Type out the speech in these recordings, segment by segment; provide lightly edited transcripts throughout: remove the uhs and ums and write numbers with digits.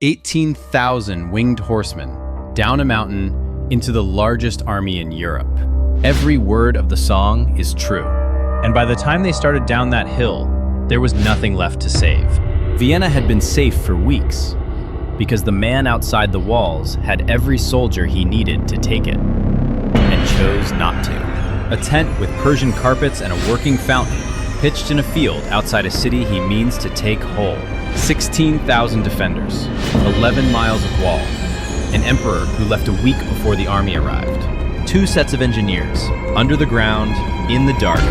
18,000 winged horsemen, down a mountain, into the largest army in Europe. Every word of the song is true. And by the time they started down that hill, there was nothing left to save. Vienna had been safe for weeks, because the man outside the walls had every soldier he needed to take it, and chose not to. A tent with Persian carpets and a working fountain, pitched in a field outside a city he means to take whole. 16,000 defenders, 11 miles of wall, an emperor who left a week before the army arrived. 2 sets of engineers, under the ground, in the dark,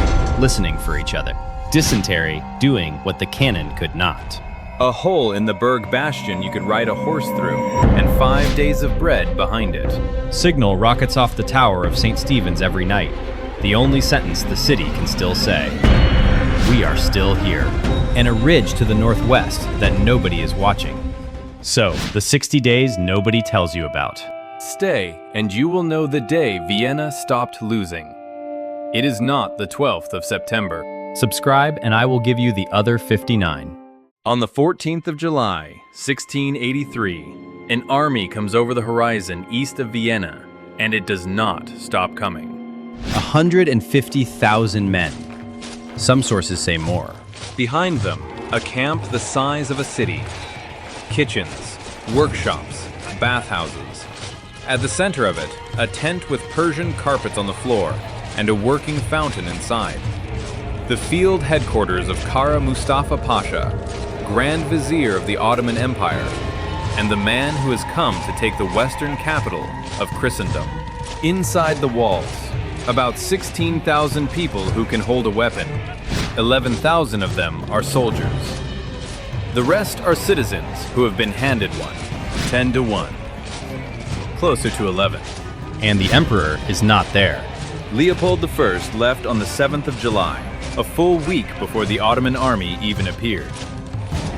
listening for each other. Dysentery doing what the cannon could not. A hole in the Burg Bastion you could ride a horse through, and 5 days of bread behind it. Signal rockets off the tower of St. Stephen's every night. The only sentence the city can still say. We are still here. And a ridge to the northwest that nobody is watching. So, the 60 days nobody tells you about. Stay, and you will know the day Vienna stopped losing. It is not the 12th of September. Subscribe, and I will give you the other 59. On the 14th of July, 1683, an army comes over the horizon east of Vienna, and it does not stop coming. 150,000 men. Some sources say more. Behind them, a camp the size of a city. Kitchens, workshops, bathhouses. At the center of it, a tent with Persian carpets on the floor and a working fountain inside. The field headquarters of Kara Mustafa Pasha, Grand Vizier of the Ottoman Empire, and the man who has come to take the western capital of Christendom. Inside the walls, about 16,000 people who can hold a weapon. 11,000 of them are soldiers. The rest are citizens who have been handed one, 10 to 1. Closer to 11. And the emperor is not there. Leopold I left on the 7th of July, a full week before the Ottoman army even appeared.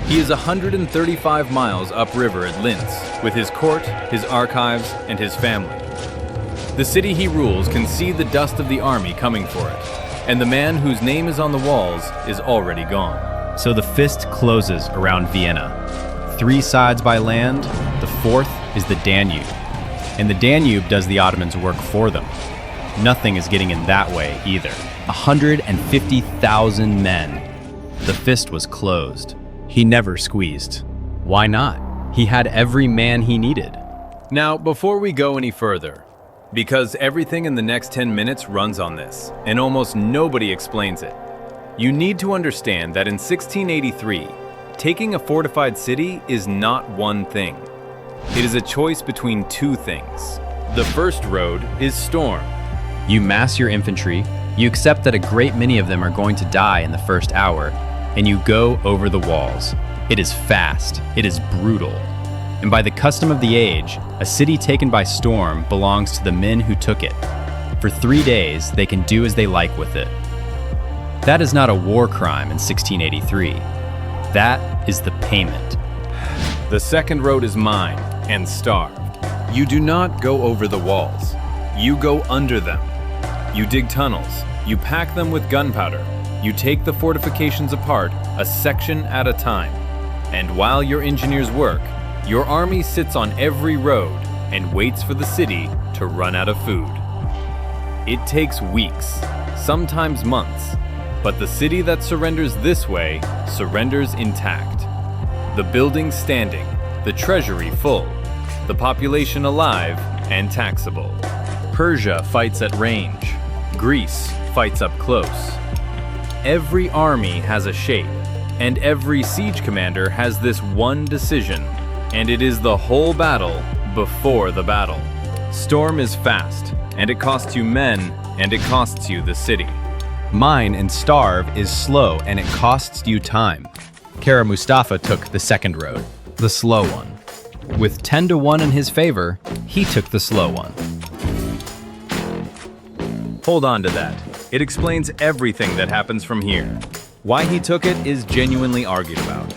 He is 135 miles upriver at Linz, with his court, his archives, and his family. The city he rules can see the dust of the army coming for it, and the man whose name is on the walls is already gone. So the fist closes around Vienna. 3 sides by land, the 4th is the Danube. And the Danube does the Ottomans' work for them. Nothing is getting in that way either. 150,000 men. The fist was closed. He never squeezed. Why not? He had every man he needed. Now, before we go any further, because everything in the next 10 minutes runs on this, and almost nobody explains it, you need to understand that in 1683, taking a fortified city is not one thing. It is a choice between 2 things. The first road is storm. You mass your infantry, you accept that a great many of them are going to die in the first hour, and you go over the walls. It is fast, it is brutal. And by the custom of the age, a city taken by storm belongs to the men who took it. For 3 days, they can do as they like with it. That is not a war crime in 1683. That is the payment. The second road is mined and starved. You do not go over the walls. You go under them. You dig tunnels. You pack them with gunpowder. You take the fortifications apart, a section at a time. And while your engineers work, your army sits on every road and waits for the city to run out of food. It takes weeks, sometimes months, but the city that surrenders this way surrenders intact. The buildings standing, the treasury full, the population alive and taxable. Persia fights at range. Greece fights up close. Every army has a shape, and every siege commander has this one decision, and it is the whole battle before the battle. Storm is fast, and it costs you men, and it costs you the city. Mine and starve is slow, and it costs you time. Kara Mustafa took the second road, the slow one. With 10 to 1 in his favor, he took the slow one. Hold on to that. It explains everything that happens from here. Why he took it is genuinely argued about.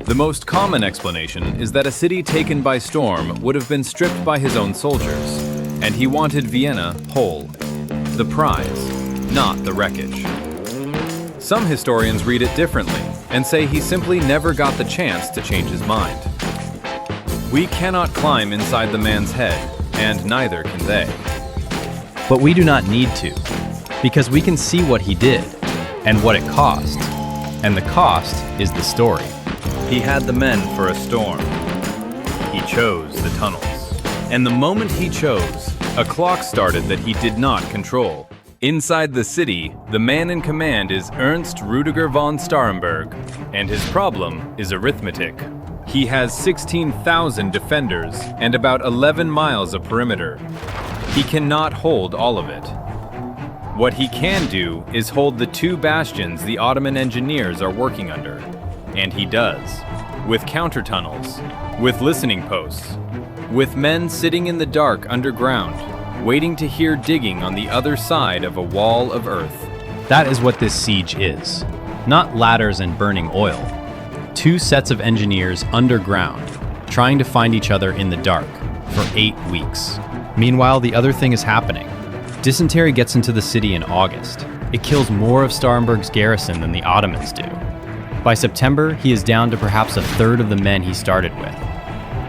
The most common explanation is that a city taken by storm would have been stripped by his own soldiers, and he wanted Vienna whole. The prize, not the wreckage. Some historians read it differently and say he simply never got the chance to change his mind. We cannot climb inside the man's head, and neither can they. But we do not need to, because we can see what he did, and what it cost. And the cost is the story. He had the men for a storm. He chose the tunnels. And the moment he chose, a clock started that he did not control. Inside the city, the man in command is Ernst Rüdiger von Starhemberg, and his problem is arithmetic. He has 16,000 defenders and about 11 miles of perimeter. He cannot hold all of it. What he can do is hold the 2 bastions the Ottoman engineers are working under. And he does. With counter tunnels, with listening posts, with men sitting in the dark underground, waiting to hear digging on the other side of a wall of earth. That is what this siege is. Not ladders and burning oil. 2 sets of engineers underground, trying to find each other in the dark for 8 weeks. Meanwhile, the other thing is happening. Dysentery gets into the city in August. It kills more of Starhemberg's garrison than the Ottomans do. By September, he is down to perhaps a third of the men he started with.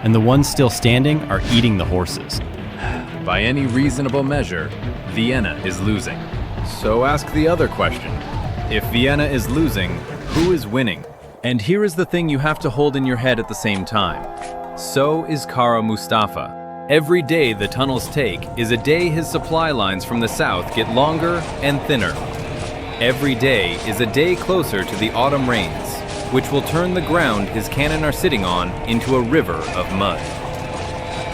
And the ones still standing are eating the horses. By any reasonable measure, Vienna is losing. So ask the other question. If Vienna is losing, who is winning? And here is the thing you have to hold in your head at the same time. So is Kara Mustafa. Every day the tunnels take is a day his supply lines from the south get longer and thinner. Every day is a day closer to the autumn rains, which will turn the ground his cannon are sitting on into a river of mud.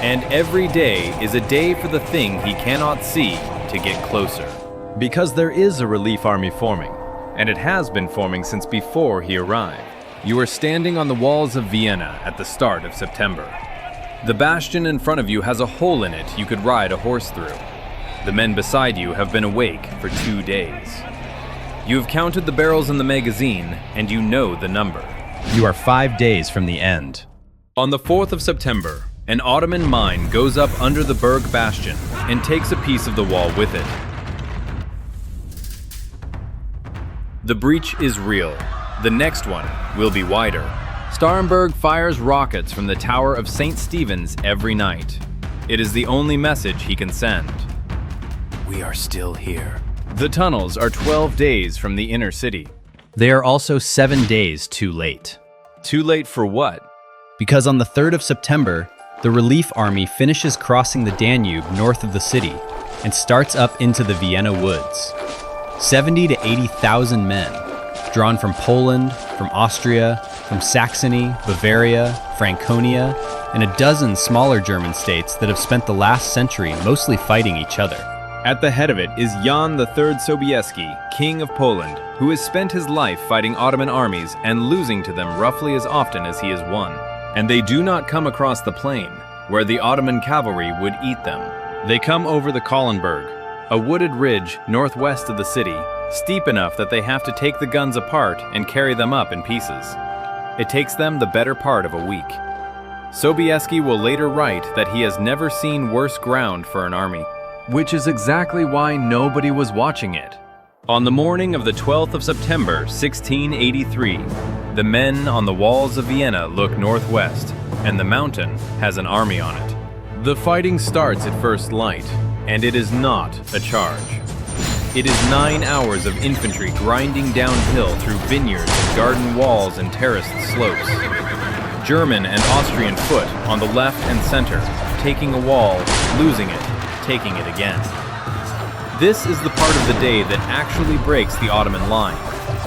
And every day is a day for the thing he cannot see to get closer. Because there is a relief army forming, and it has been forming since before he arrived. You are standing on the walls of Vienna at the start of September. The bastion in front of you has a hole in it you could ride a horse through. The men beside you have been awake for 2 days. You have counted the barrels in the magazine, and you know the number. You are 5 days from the end. On the 4th of September, an Ottoman mine goes up under the Burg bastion and takes a piece of the wall with it. The breach is real. The next one will be wider. Starhemberg fires rockets from the Tower of St. Stephen's every night. It is the only message he can send. We are still here. The tunnels are 12 days from the inner city. They are also 7 days too late. Too late for what? Because on the 3rd of September, the relief army finishes crossing the Danube north of the city and starts up into the Vienna woods. 70 to 80,000 men, drawn from Poland, from Austria, from Saxony, Bavaria, Franconia, and a dozen smaller German states that have spent the last century mostly fighting each other. At the head of it is Jan Sobieski, King of Poland, who has spent his life fighting Ottoman armies and losing to them roughly as often as he has won. And they do not come across the plain, where the Ottoman cavalry would eat them. They come over the Kahlenberg, a wooded ridge northwest of the city, steep enough that they have to take the guns apart and carry them up in pieces. It takes them the better part of a week. Sobieski will later write that he has never seen worse ground for an army, which is exactly why nobody was watching it. On the morning of the 12th of September, 1683, the men on the walls of Vienna look northwest, and the mountain has an army on it. The fighting starts at first light, and it is not a charge. It is 9 hours of infantry grinding downhill through vineyards, garden walls, and terraced slopes. German and Austrian foot on the left and center, taking a wall, losing it, taking it again. This is the part of the day that actually breaks the Ottoman line,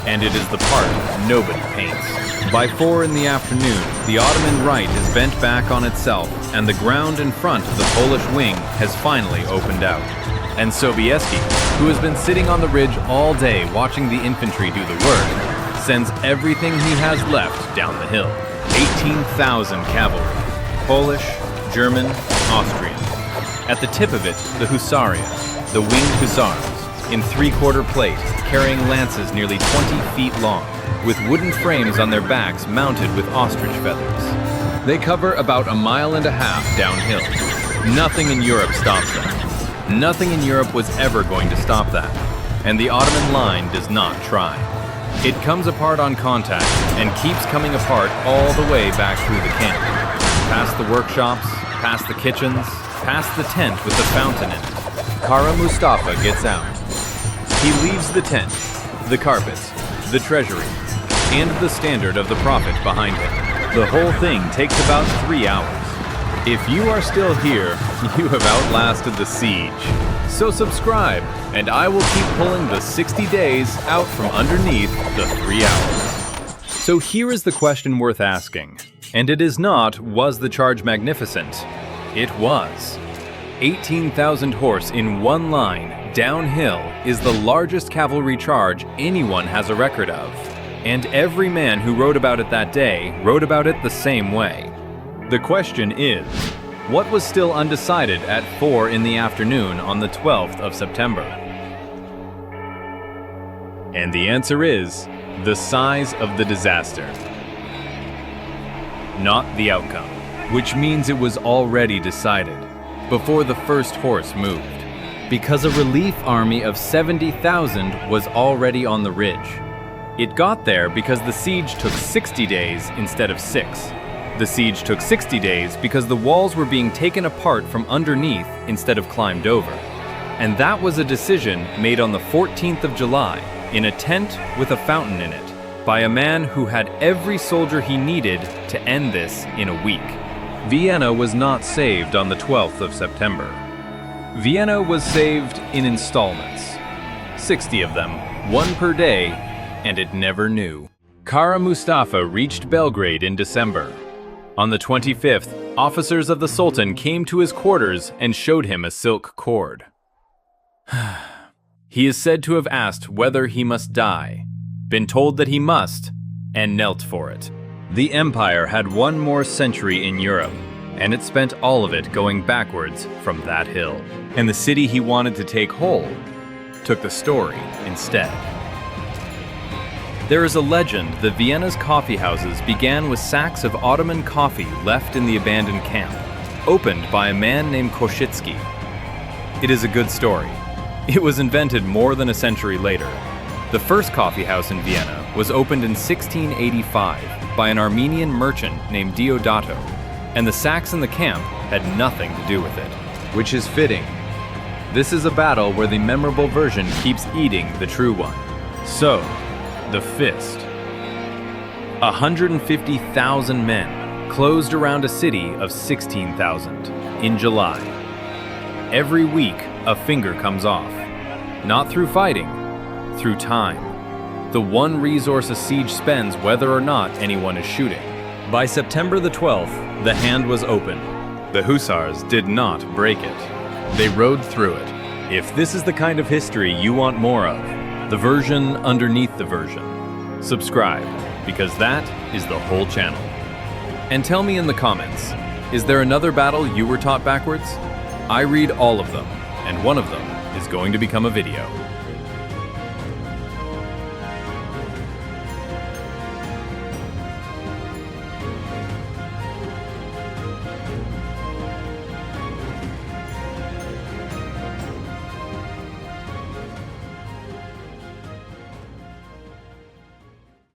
and it is the part nobody paints. By 4 in the afternoon, the Ottoman right is bent back on itself, and the ground in front of the Polish wing has finally opened out. And Sobieski, who has been sitting on the ridge all day watching the infantry do the work, sends everything he has left down the hill. 18,000 cavalry, Polish, German, Austrian. At the tip of it, the Hussaria, the Winged Hussars, in 3/4 plate, carrying lances nearly 20 feet long, with wooden frames on their backs mounted with ostrich feathers. They cover about 1.5 miles downhill. Nothing in Europe stops them. Nothing in Europe was ever going to stop that, and the Ottoman line does not try. It comes apart on contact and keeps coming apart all the way back through the camp. past the workshops, past the kitchens, past the tent with the fountain in it. Kara Mustafa gets out. He leaves the tent, the carpets, the treasury, and the standard of the Prophet behind him. The whole thing takes about 3 hours. If you are still here, you have outlasted the siege. So subscribe, and I will keep pulling the 60 days out from underneath the 3 hours. So here is the question worth asking. And it is not, was the charge magnificent? It was. 18,000 horse in one line, downhill, is the largest cavalry charge anyone has a record of. And every man who wrote about it that day wrote about it the same way. The question is, what was still undecided at 4 in the afternoon on the 12th of September? And the answer is, the size of the disaster. Not the outcome, which means it was already decided, before the first horse moved, because a relief army of 70,000 was already on the ridge. It got there because the siege took 60 days instead of 6. The siege took 60 days because the walls were being taken apart from underneath instead of climbed over. And that was a decision made on the 14th of July in a tent with a fountain in it by a man who had every soldier he needed to end this in a week. Vienna was not saved on the 12th of September. Vienna was saved in installments, 60 of them, 1 per day, and it never knew. Kara Mustafa reached Belgrade in December. On the 25th, officers of the Sultan came to his quarters and showed him a silk cord. He is said to have asked whether he must die, been told that he must, and knelt for it. The empire had one more century in Europe, and it spent all of it going backwards from that hill. And the city he wanted to take whole took the story instead. There is a legend that Vienna's coffee houses began with sacks of Ottoman coffee left in the abandoned camp, opened by a man named Koshitsky. It is a good story. It was invented more than a century later. The first coffee house in Vienna was opened in 1685 by an Armenian merchant named Diodato, and the sacks in the camp had nothing to do with it, which is fitting. This is a battle where the memorable version keeps eating the true one. So, the fist. 150,000 men closed around a city of 16,000 in July. Every week, a finger comes off. Not through fighting, through time. The one resource a siege spends whether or not anyone is shooting. By September the 12th, the hand was open. The Hussars did not break it. They rode through it. If this is the kind of history you want more of, the version underneath the version, subscribe, because that is the whole channel. And tell me in the comments, is there another battle you were taught backwards? I read all of them, and one of them is going to become a video.